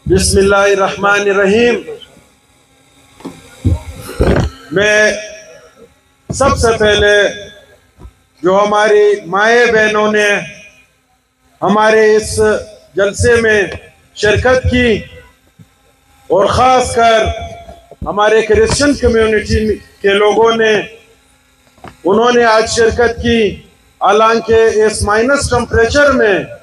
बिस्मिल्लाहिर्रहमानिर्रहीम। मैं सबसे पहले जो हमारी माए बहनों ने हमारे इस जलसे में शिरकत की और ख़ास कर हमारे क्रिश्चियन कम्युनिटी के लोगों ने उन्होंने आज शिरकत की, हालांकि इस माइनस टेम्परेचर में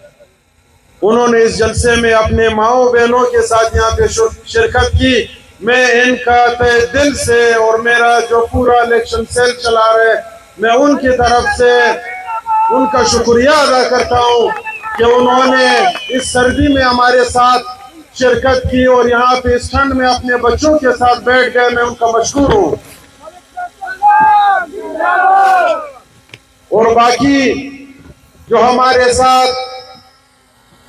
उन्होंने इस जलसे में अपने माओ बहनों के साथ यहाँ पे शिरकत की। मैं इनका तहे दिल से और मेरा जो पूरा इलेक्शन सेल चला रहे, मैं उनकी तरफ से उनका शुक्रिया अदा करता हूँ कि उन्होंने इस सर्दी में हमारे साथ शिरकत की और यहाँ पे इस ठंड में अपने बच्चों के साथ बैठ गए। मैं उनका मशकूर हूँ। और बाकी जो हमारे साथ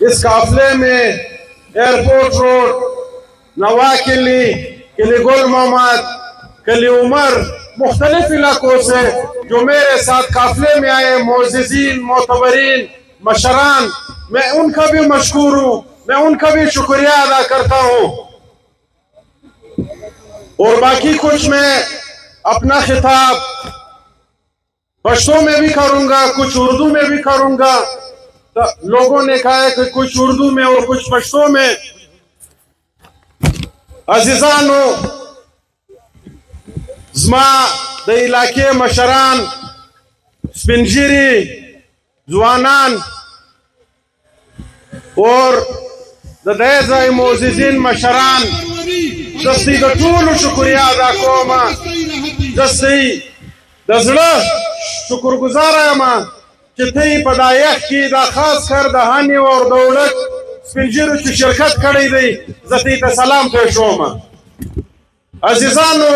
इस काफले में एयरपोर्ट रोड, नवाकिली, किली गुल मोहम्मद, किली उमर, मुख्तलिफ इलाकों से जो मेरे साथ काफले में आए मोअज़्ज़िज़ीन, मोतबरीन, मशरान, मैं उनका भी मशकूर हूँ, मैं उनका भी शुक्रिया अदा करता हूँ। और बाकी कुछ मैं अपना खिताब पश्तो में भी करूँगा, कुछ उर्दू में भी करूँगा। तो लोगों ने कहा है कि कुछ उर्दू में और कुछ पश्तो में। अजीजानो, ज़मा द इलाके मशरान, स्पिनजिरी, जुआनान और द मोअज़्ज़िज़ीन मशरान जस्ती द टूल शुक्रिया अदा कोमा, जस्ती द ज़ड़ा शुक्रगुजार यमा कि थई पदायख की दा खास कर दहानी और दौलत स्पिनजिरो की शिरकत कड़ी दी, जती ता सलाम पेशोमा। अजीजानो,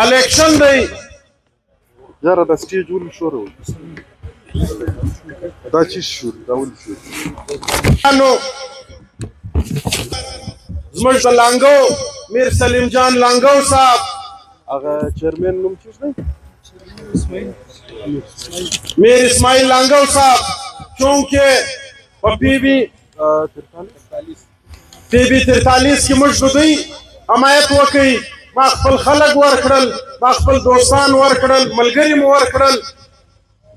इलेक्शन दी जरा दा स्टेज उल शोरो दा चीज शोर दा उल शोर अनो ज़मज लांगो मीर सलीम जान लांगो साहब आगा चेयरमैन नुम चीज नहीं मीर इस्माइल लांगो साहब, चूंकि पीबी 43 की मुश्बुदी हमायत वकई, माखफल खलक वर्कड़ल, माखफल दोस्तान वर्कड़ल, मलगरी वर्कड़ल,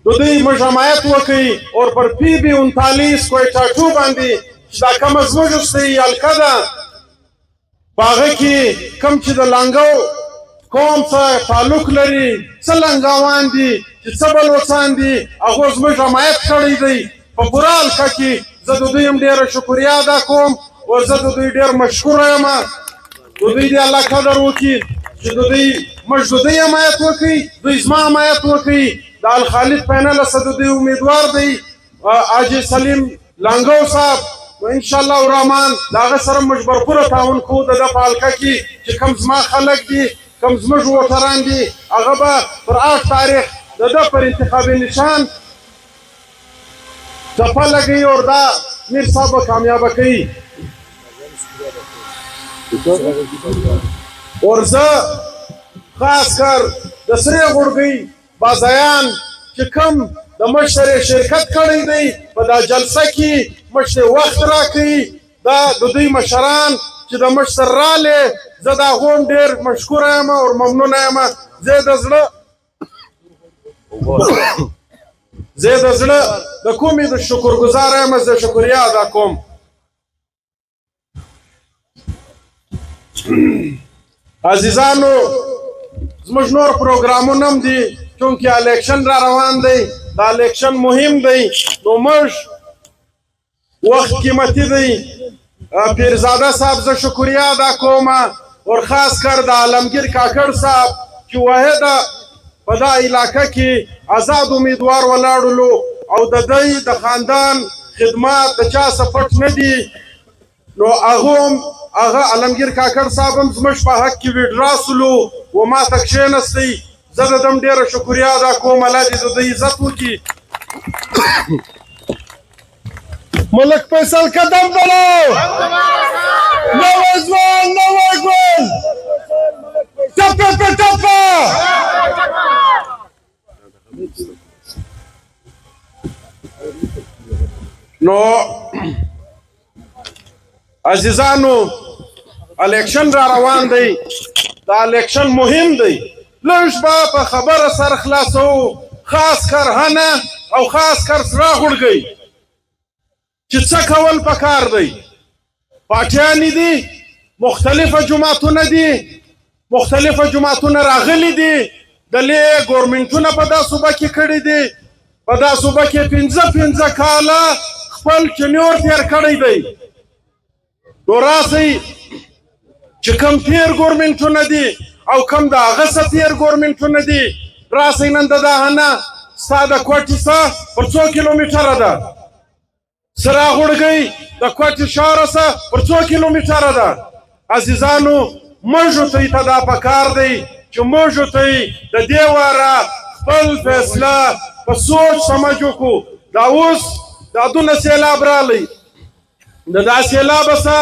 दुदी मुझ हमायत वकई और पर पीबी 39 कोई टाटू बांधी शाका मजमूज से अलकदा बागे की कम चीज लांगो कौम सा ताल्लुक लरी सलंगावान दी सबल वसान दी अगोज में जमायत खड़ी दी पपुराल का की जदुदी हम डेर शुक्रिया अदा कोम और जदुदी डेर मशकूर है मा दुदी दे अल्लाह कदर वकी जदुदी मशदुदी हमायत वकी दुइस्मा हमायत वकी दाल खालिद पैनल सदुदी उम्मीदवार दी आज सलीम लांगो साहब इंशाअल्लाह रहमान दागा सरम मजबरपुर ताउन को द पालका की कम जमा खलक दी कम जमज वोटरान दी अगबा पर 8 तारीख दा पर इंतखाबी निशान चपा लगी और दा मीर साहब कामयाब कई और खास कर दसरे गुड़ गई बाजायान कि कम द मशरे शिरकत करी दी बदा जलसा की मशरे वक्त राखी दा दुदी मशरान कि द मशर राले जदा होम डेर मशकूर है और ममनून है ज़ेद ज़ड़ा द कोमी द शुक्रगुजार है मज़ शुक्रिया अदा कोम। अजीजानो ज़मज नोर प्रोग्रामों नम दी क्योंकि इलेक्शन रवान दी दा इलेक्शन मुहिम दी तो मज वक्त कीमती दी पीरजादा साहब से शुक्रिया अदा कोमा और खास कर दा आलमगीर काकड़ साहब कि वह दा पदा इलाका की आजाद उम्मीदवार वलाडलो और दई द खानदान खिदमत चा सपट न दी नो अगोम आगा आलमगीर काकड़ साहब हम ज़मज पा हक की विड्रासलो वो मा तकशेनस्ती जदम डेर शुक्रिया अदा कोम अल्लाह दी इज्जत की मुल्क फैसल कदम बढ़ाओ नवाजवान नवाजवान टप्पा पे टप्पा नो عزیزانو الیکشن را روان دی دا الیکشن مهم دی لږ به په خبره سر خلاصو خاص کر هنه او خاص کر سره غړګي چې څه کول پکار دی پاټیانی دي مختلفه جماعتونه دي مختلفه جماعتونه راغلي دي د لې ګورمنټونه په دا صوبه کې کړي دي په دا صوبه کې 15 کاله خپل چنیور تیر کړی دی نو راسئ چې کم تیر ګورمنټونه دي او کم د هغه څه تیر ګورمنټونه دي راسئ نن د دا هنه ستا د کوټې څه پر 2 کیلومتره ده سره غړګۍ د کوټې ښاره څه پر 2 کیلومتره ده عزیزانو موږ ته ته دا پکار دی چې موږ ته د دې واره خپل فیصله په سوچ سمج وکړو دا اوس دا دونه سیلاب رالی د دا سیلاب څه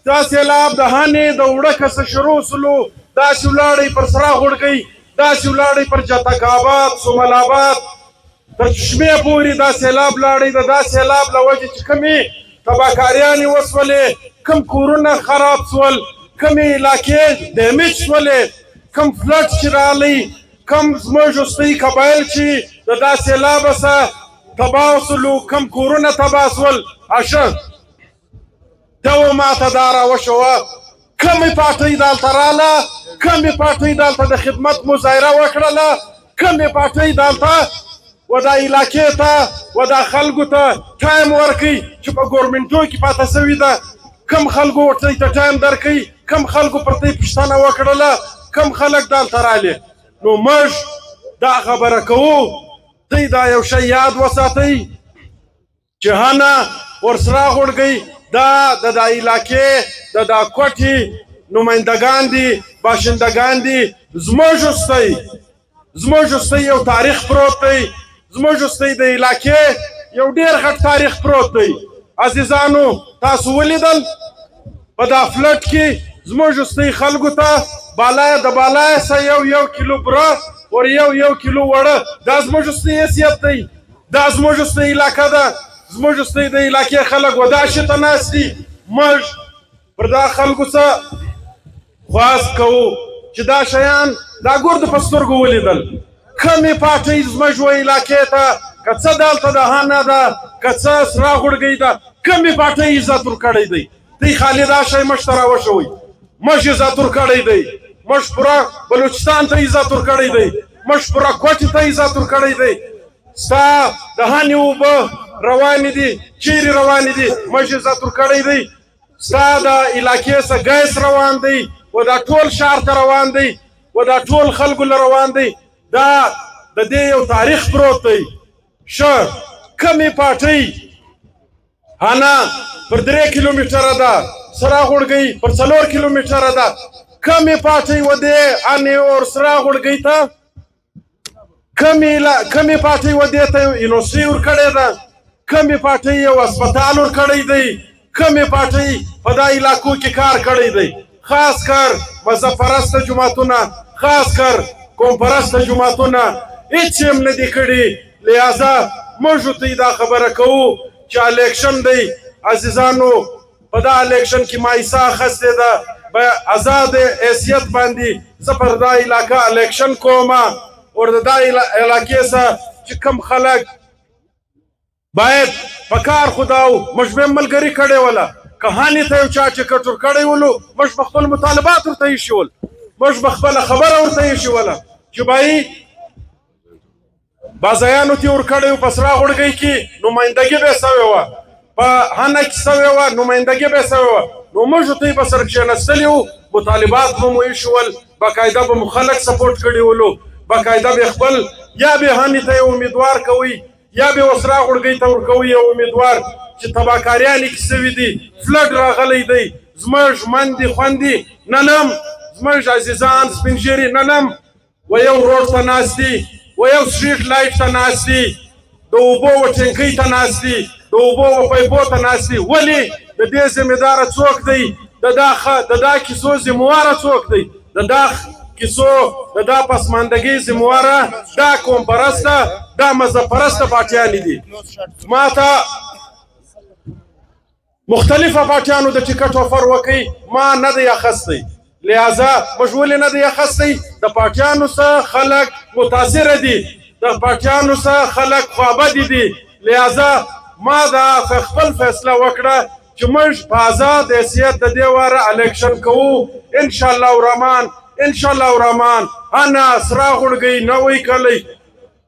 دا سیلاب د هانې د وړکه څه شروع سلو داسې ولاړی پر سره غړګۍ داسې ولاړی پر جتک آباد سومل آباد تر چشمې پورې دا سیلاب لاړی د دا سیلاب له وجې چې کومې تباکاریانې وسولې کوم کورونه خراب سول کومې علاقې ډیمیج سولې کوم فلډ چې رالی کوم زموږ وروستي قبایل چې د دا سیلابه څه تباه سلو کوم کورونه تباه سول اشه دو ماته دا راوشوه کومې پارټۍ دلته راله کومې پارټۍ دلته د خدمت مظاهره وکړله کومې پارټۍ دلته و دا علاقې ته و دا خلکو ته ټایم ورکوي چې په ګورمنټو کې پاته سوي ده کم خلکو ورته ته ټایم درکوي کم خلکو پر ته پوښتنه وکړله کم خلک دلته رالی نو موږ دا خبره کوو دی دا یو شی یاد وساتئ چې هنه ورسره غړګئ دا د دا علاقې د دا کوټې نمایندګان دي باشندګان دي زموږ وروستی یو تاریخ پروت دی زموږ وروستی د علاقې یو ډېر غټ تاریخ پروت دی عزیزانو تاسو ولیدل په دا فلډ کې زموږ وروستی خلکو ته بالای د بالای څه یو کیلو بوره ور یو کیلو وړه دا زموږ وروستی حیثیت دی دا زموږ وروستی علاقه ده زموږ وروستی د علاقې خلک و دا شي ته ناست دي موږ پر دا خلکو څه خواست کوو چې دا شیان دا ګردو په سترګو ولیدل کمې پاټۍ زموږ و علاقې ته که څه دلته د هنه ده که څه سره غړګۍ ده کمې پاټۍ عزت ورکړی دی دی خالي دا شی موږ ته راوښوئ موږ عزت ورکړی دی موږ پوره بلوچستان ته عزت ورکړی دی موږ پوره کوټې ته عزت ورکړی دی ستا د هنې اوبه روانې دي چیرې روانې دي موږ عزت ورکړی دی ستا د علاقې څه ګیس روان دی و دا ټول ښار ته روان دی و دا ټول خلکو له روان دی دا د دې یو تاریخ پروت دی ښه کمې پاټۍ هنه پر 3 کیلومتره ده سره غړګۍ پر 4 کیلومتره ده کمې پاټۍ و دې هنې اور سره غړګۍ ته کمې پاټۍ و دې ته یونیورسټي ورکړې ده کمې پاټۍ یو هسپتال ورکړی دی کمې پاټۍ په دا علاقو کې کار کړی دی خاص کر مذهب پرسته جماعتونه خاص کر قوم پرسته جماعتونه هیڅ هم نه دي کړي لہذا موږ ته دا خبره کوو چې الیکشن دی عزیزانو په دا الیکشن کې ما حصه اخیستې ده په آزاد حیثیت باندې زه پر دا علاقه الیکشن کومه اور د دا علاقې څخه چې کوم خلک باید په کار خداو موږ به ملګري کړې وله که هانې ته یو چا ټکټ ورکړی ولو موږ به خپل مطالبات ورته ایښي ول موږ به خپله خبره ورته ایښي وله چې بایي بازایانو ته یې ورکړی و په سره غړګۍ کې نمایندګي به یې سوې وه په هنه کې سوې وه نمایندګي به یې سوې وه نو موږ ته یې به سره کښېنستلي وو مطالبات به مو ایښي ول باقاعده به مو خلک سپورټ کړي ولو باقاعده به خپل یا به هانې ته یې امیدوار کوئ یا به وسره غړګۍ ته ورکوئ یو امیدوار چې تباکاریانې کې سوي دي فلډ راغلی دی زموږ مندې خوندې نن هم زموږ عزیزان سپین ږیري نن هم و یو روډ ته ناست دي و یو سټریټ لایټ ته ناست دي د اوبو و ټینکۍ ته ناست دي د اوبو و پیپو ته ناست دي ولې د دې ذمهداره څوک دی د دا کیسو ذمهواره څوک دی د دا کیسو د دا پسماندګۍ ذمهواره دا قوم پرسته دا مذهب پرسته پاټیانې دي ما ته مختلفه پارټیانو د ټیکټ افر وکړي، ما نه دی اخیستی. لہذا موږ ولې نه دی اخیستی؟ د پارټیانو څخه خلک متاثره دي، د پارټیانو څخه خلک خوابدي دي. لہذا ما دا خپل فیصله وکړه چې موږ په آزاد حیثیت د دې واره الیکشن کوو انشاءالله الرحمن. انشاءالله الرحمن انا سره غړګۍ نوی کلی،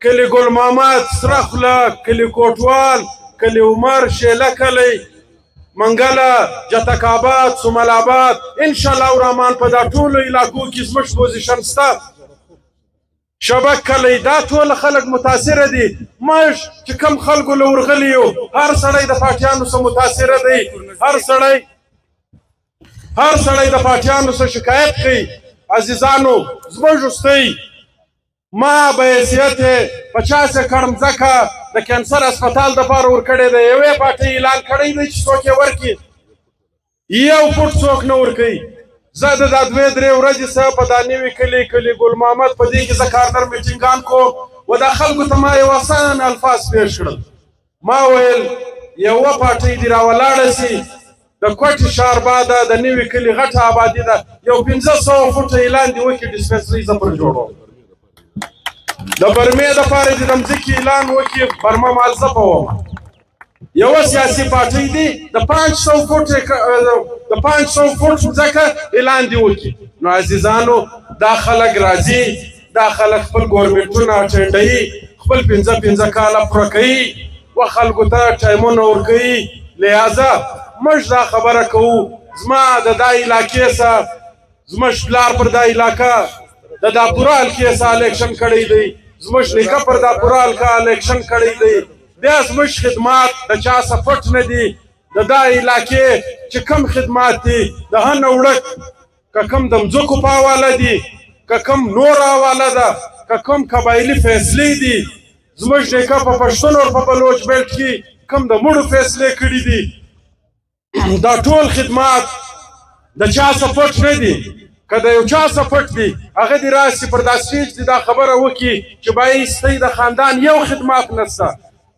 کلی ګل محمد، سره خوله، کلی کوټوال، کلی عمر، شیله کلی، منګله، جتک آباد، سومل آباد، انشاءالله الرحمن په دا ټولو علاقو کې زموږ پوزیشن شته. شبک کلی، دا ټول خلک متاثره دي. موږ چې کم خلکو له ورغلي یو، هر سړی د پارټیانو څخه متاثره دی، هر سړی د پارټیانو څخه شکایت کوي. عزیزانو زموږ وروستی ما به حیثیت 50 ایکړ مځکه د کینسر هسپتال دپاره ورکړې ده. یوې پارټۍ اعلان کړی دی چې څوک یې ورکړي، یو فوټ څوک نه ورکوي. زه د دا 2-3 ورځې څخه په دا نوي کلي ګل محمد په دې کې زه کارنر میټینګان کوم و دا خلکو ته ما یو اسان الفاظ پیش کړل. ما ویل یوه پارټۍ دې راولاړه سي د کوټې ښارباده د نوي کلي غټه آبادي ده، یو 500 فوټه اعلان دې وکړي ډسپنسري زه پر جوړوم. د برمې دپاره دې د مځکې اعلان وکړي، برمه مال زه پوم. یوه سیاسي پارټۍ دې د 500 فوټ مځکه اعلان دې وکړي. نو عزیزانو دا خلک راځي، دا خلک خپل ګورمنټونه اټینډوي، خپل 5 کاله پوره کوي و خلکو ته ټایمونه ورکوي. لہذا موږ دا خبره کوو، زما د دا علاقې څخه زموږ پلار پر دا علاقه د دا پوره حلقې څخه الیکشن کړی دی، زموږ نیکه پر دا پوره حلقه الیکشن کړی دی. بیا زموږ خدمات د چا څخه پټ نه دي. د دا علاقې چې کم خدمات دي د هر نه وړک، که کم د مځکو په حواله دي، که کم نور حواله ده، که کم قبایلي فیصلې دي. زموږ نیکه په پښتون او په بلوچ بیلټ کې کم د مړو فیصلې کړي دي. دا ټول خدمات د چا څخه پټ نه دي. که د یو چا څخه پټ دي هغه دې راسي پر دا سټیج دې دا خبره وکړي چې بایي ستاسو د خاندان یو خدمات نشته.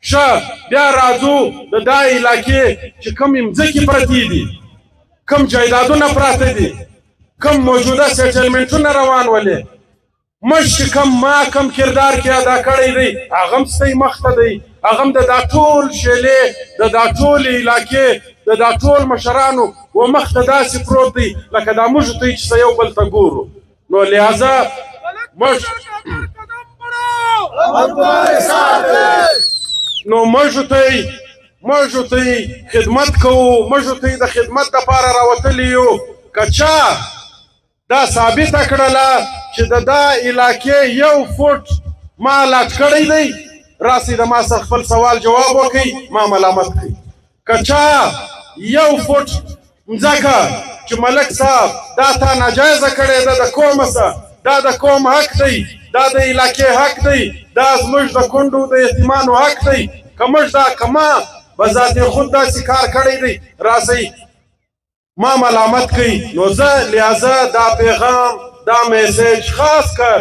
ښه بیا راځو د دا علاقې چې کومې مځکې پرتې دي، کوم جایدادونه پراته دي، کوم موجوده سیټلمنټونه روان ولې، موږ چې ما کم کردار کې ادا کړی دی هغه هم ستاسو مخ ته دی. هغه هم د دا ټول شیلې د دا ټول علاقې د دا ټول مشرانو و مخ ته داسې پروت دی لکه دا موږ ته چې یو بل ته ګورو. نو لہذا موږ ته خدمت کوو، موږ ته د خدمت دپاره راوتلي یو. که چا دا ثابته کړله چې د دا علاقې یو فوټ ما الاټ کړی دی، راسئ د ما سره خپل سوال جواب وکړئ، ما ملامت کړئ. که چا یو فوټ مځکه چې ملک صاحب دا تا ناجایزه کړې ده د قومه څخه، دا د قوم حق دی، دا د علاقې حق دی، دا زموږ د کونډو د یتیمانو حق دی. که موږ دا کما بذات خود داسې کار کړی دی راسئ ما ملامت کوي. نو زه لہذا دا پیغام دا میسیج خاص کر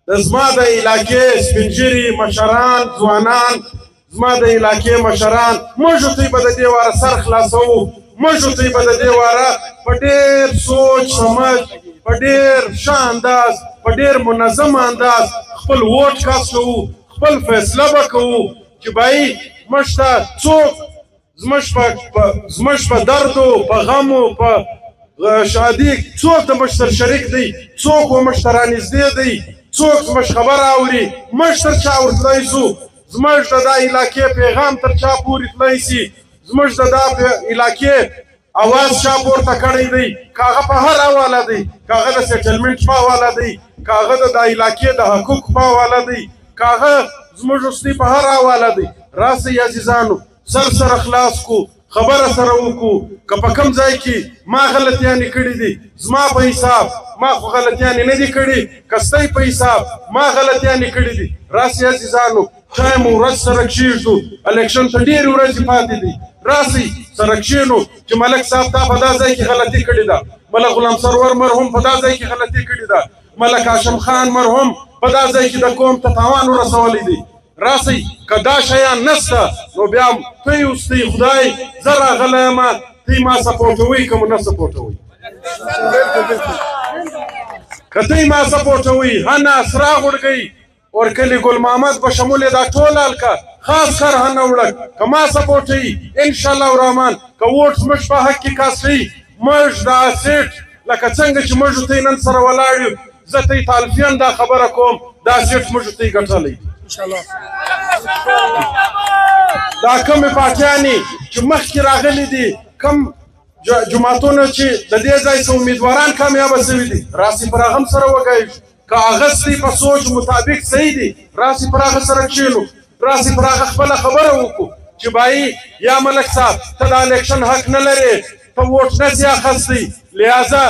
د زما د علاقې سپین ږیري مشران ځوانان، زما د علاقې مشران، موږ ته به د دې واره سر خلاصوو، موږ ته به د دې واره په ډېر سوچ سمج، په ډېر ښه انداز، په ډېر منظم انداز خپل ووټ کاست کوو، خپل فیصله به کوو چې بایي موږ ته څوک زموږ په دردو، په غمو، په شادي څوک د موږ سره شریک دی، څوک و موږ ته رانږدې دی، څوک زموږ خبره اوري، موږ تر چا ورتلی سو، زموږ د دا علاقې پیغام تر چا پورې تلی سي، زموږ د دا علاقې اواز چا پورته کړی دی، که هغه په هر حواله دی، که هغه د سیټلمنټ په حواله دی، که هغه د دا علاقې د حقوق په حواله دی، که هغه زموږ وروستي په هر حواله دی. راسئ عزیزانو سره خلاص کو، خبره سره وکړو. که په کوم ځای کې ما غلطیانې کړي دي زما په حساب، ما خو غلطیانې نه دي کړي، که ستاسو په حساب ما غلطیانې کړي دي، راسئ عزیزانو ټایم ورځ سره کښېږدو. الیکشن ته ډېرې ورځې پاتې دي، راسئ سره کښېنو چې ملک صاحب تا په دا ځای کې غلطي کړې ده، ملک غلام سرور مرحوم په دا ځای کې غلطي کړې ده، ملک هاشم خان مرحوم په دا ځای کې د قوم ته تاوان ورسولی دی. راسئ که دا شیان نسته نو بیا ته یې اوستی خدای زه راغلی یم تی ما سپورټوئ که مو نه سپورټوئ که تی ما سپورټوئ هنه سره غوړګۍ ورکلي ګل محمد به شمول یې دا ټول هلکه خاص کر هنه وړک که ما سپورټوي انشاءالله الرحمن که ووټ زموږ په حق کې کاسوي موږ دا سیټ لکه څنګه چې موږ ته نن سره ولاړ یو زه ته طالفیان دا خبره کوم دا سیټ موږ ته ګټلی دا کومې پاټیانې چې مخکې راغلي دي کوم جماعتونه چې د دې ځای څه امیدواران کامیابه شوي دي راسي پر هغه هم سره وګایو که اغستی په سوچ مطابق صحیح دی راسي پر هغه سره کښېنو راسي پر هغه خپله خبره وکړو چې بایي یا ملک صاحب ته د الیکشن حق نه لرې ته ووټ نه سي اخستی لہذا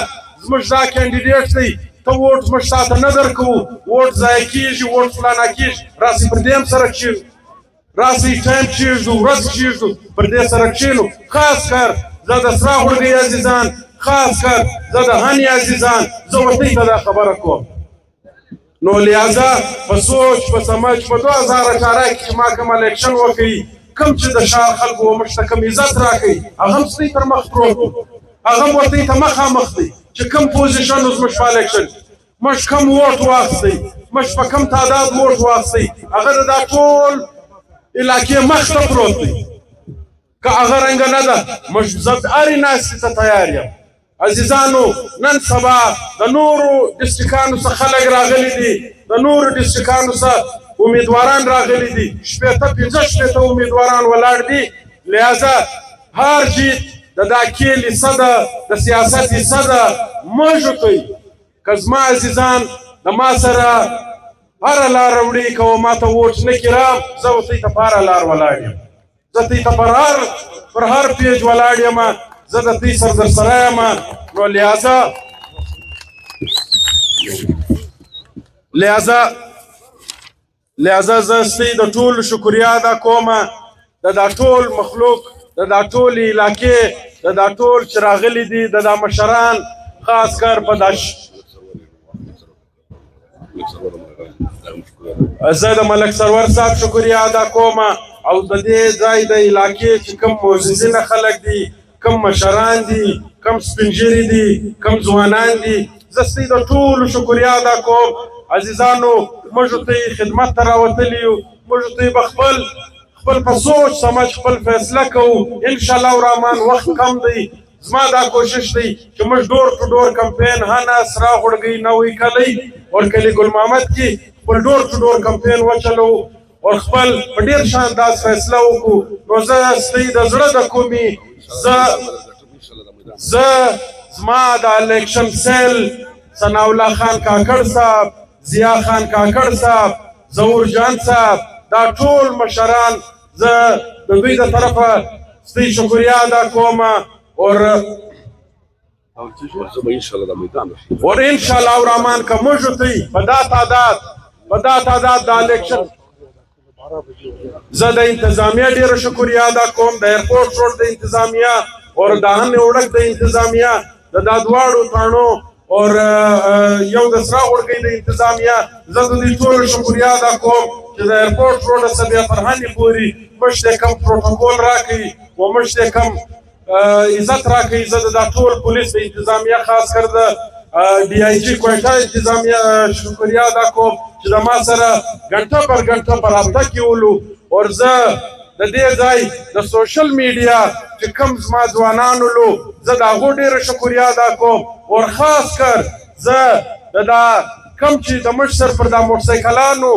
زموږ دا کینډیډیټ دی ته ووټ زموږ تا ته نه درکوو ووټ ضایع کېږي ووټ فلانه کېږي راسي پر دې هم سره کښېنو راسي ټایم کښېږدو ورځ کښېږدو پر دې سره کښېنو خاص کر زه د سره غوړګۍ عزیزان خاص کر زه د هنې عزیزان زه ورته ته دا خبره کوم نو لہذا په سوچ په سمج په 2018 کې چې ما کوم الیکشن وکړي کوم چې د ښار خلکو موږ ته کوم عزت راکوي هغه هم ستاسو تر مخ پروت هغه هم ورته ته مخامخ دی چې کوم پوزیشن زموږ په الیکشن موږ کوم ووټ واخیستی موږ په کوم تعداد ووټ واخیستی هغه د دا ټول علاقې مخ ته پروت دی که هغه رنګه نه ده موږ زه هرې ناستې ته تیار یم عزیزانو نن سبا د نورو ډسټرکانو څخه خلک راغلي دي د نورو ډسټرکانو څخه امیدواران راغلي دي شپېته پنځه شپېته امیدواران ولاړ دي لہذا هر جیت د دا کیل حصه ده د سیاست حصه ده موږ کوي که زما عزیزان د ما سره هره لاره وړي که و ما ته ووټ نه کړم زه ورته ته په هره لار ولاړ یم زه ته پر هر پیج ولاړ یم زه د دوی سر در سره یم نو لہذا زه ستاسو د ټولو شکریا ادا کوم د دا ټول مخلوق د دا ټولې علاقې د دا ټول چې راغلي دي د دا مشران خاص کر په دا زه د ملک سرور صاحب شکریا ادا کوم او د دې ځای د علاقې چې کوم معززینه خلک دي کم مشران دي کم سپینږیري دي کم ځوانان دي زه ستاسو د ټولو شکریا ادا کوم عزیزانو موږ ته خدمت ته راوتلي یو موږ ته به خپل په سوچ سمج خپل فیصله کوو انشاءالله الرحمن وخت کم دی زما دا کوشش دی چې موږ ډور ټو ډور کمپین هنه سره غوړګۍ نوی کلی ورکلي ګل محمد کې خپل ډور ټو ډور کمپین وچلو او خپل په ډېر شانداز فیصله وکړو نو زه ستاسو د زړه د کومې زه زما د الیکشن سیل ثناءالله خان کاکړ صاحب ضیا خان کاکړ صاحب ظهور جان صاحب دا ټول مشران زه د دوی د طرفه ستاسو شکریا ادا کوم اور انشاءالله الرحمن که موږ ته په دا تعداد د الیکشن زه د انتظامیه ډېره شکریا ادا کوم د ایرپورټ روډ د انتظامیه او د هنې وړک د انتظامیه د دا دواړو تاڼو او یو د سره غوړګۍ د انتظامیه زه د دوی ټولو شکریا ادا کوم چې د ایرپورټ روډ څخه بیا تر هنې پورې موږ ته کوم پروټوکول راکوي او موږ ته کوم عزت راکوي زه د دا ټول پولیس د انتظامیه خاص کر د डी आई जी कोयटा इंतजामिया शुक्रिया अदा कोम چې د ما سره غنټه پر غنټه په رابطه کې ولو او زه د دې ځای د سوشل میډیا چې کوم زما ځوانانو لو زه د هغو ډېره شکریا ادا کوم او خاص کر زه دا کوم چې د مشر پر دا موټرسایکلانو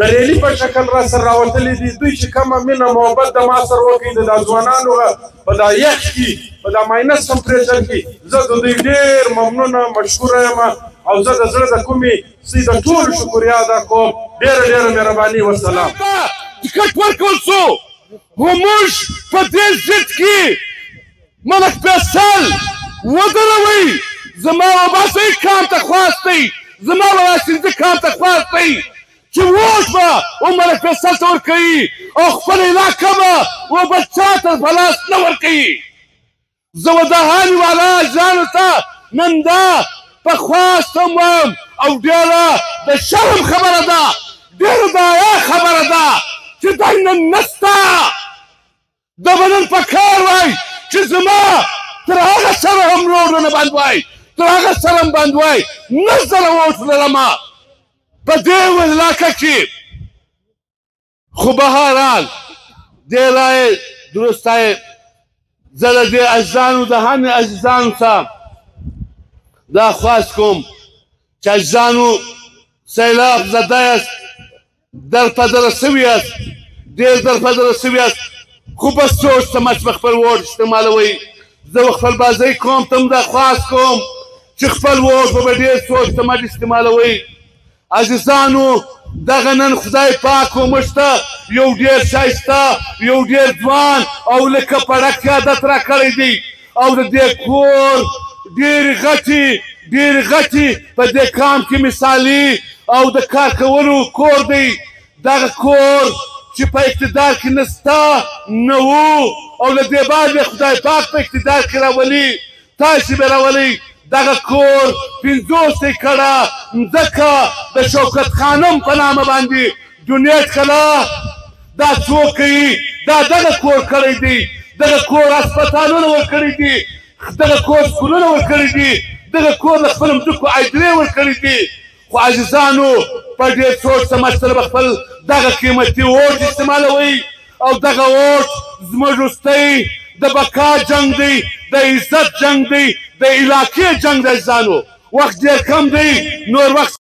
د ریلی په شکل را سره راوتلي دي دوی چې کومه مینه محبت د ما سره وکړي د دا ځوانانو په دا یخ کې په دا ماینس ټمپریچر کې زه د دوی ډېر ممنونه مشکوره یم او زه د زړه د کومې ستاسو د ټولو شکریا ادا کوم ډېره ډېره مهرباني وسلام ټکټ ورکول سو خو موږ په دې ضد کې ملک فیصل ودروئ زما وباسئ کام ته خواستی زما وباسئ کام ته خواستی چې ووټ به و ملک فیصل ته ورکوي او خپل علاقه به و بل چا ته په لاس نه ورکوي زه و د هاني والا ځانو ته نن دا په خواستم وایم او ډېره د شرم خبره ده ډېره د حیا خبره ده چې دی نن نسته دا به نن په کار وای چې زما تر هغه سره هم نورونه بند وای تر هغه سره هم بند وای نه زره ووټ لرمه په دې علاقه کې خو بهرحال دې رایې درسته زه د دې عزیزانو د همې عزیزانو څخه دا خواست کوم چې عزیزانو سیلاب زده یاست درپدره سوي یاست ډېر درپدره سوي یاست خو په سوچ سمج په خپل ووټ استعمالوئ زه خپل بازۍ قوم ته هم دا خواست کوم چې خپل ووټ به ډېر سوچ سمج استعمالوئ عزیزانو دغه نن خدای پاک موږ ته یو ډېر ښایسته یو ډېر ځوان او لکه پړک عادت را کړی دی او د دې کور ډېرې غټې په دې کام کې مثالي او د کار کولو کور دی دغه کور چې په اقتدار کې نسته نه وو او له دې بعد یې خدای پاک په اقتدار کې راولي تاسې به راولئ دغه کور 50 ایکړه مځکه د شوکت خانم په نامه باندې جنید کلا دا څوک کوي دا دغه کور کړی دی دغه کور هسپتالونه ورکړي دي دغه کور سکولونه ورکړي دي دغه کور د خپلو مځکو عایدرې ورکړي دي خو عزیزانو په ډېر سوچ سمج سره به خپل دغه قیمتي ووټ استعمالوئ او دغه ووټ زموږ وروستی د بقا جنګ دی د عزت جنګ دی د علاقې جنګ دی عزیزانو وخت ډېر کم دی نور وخت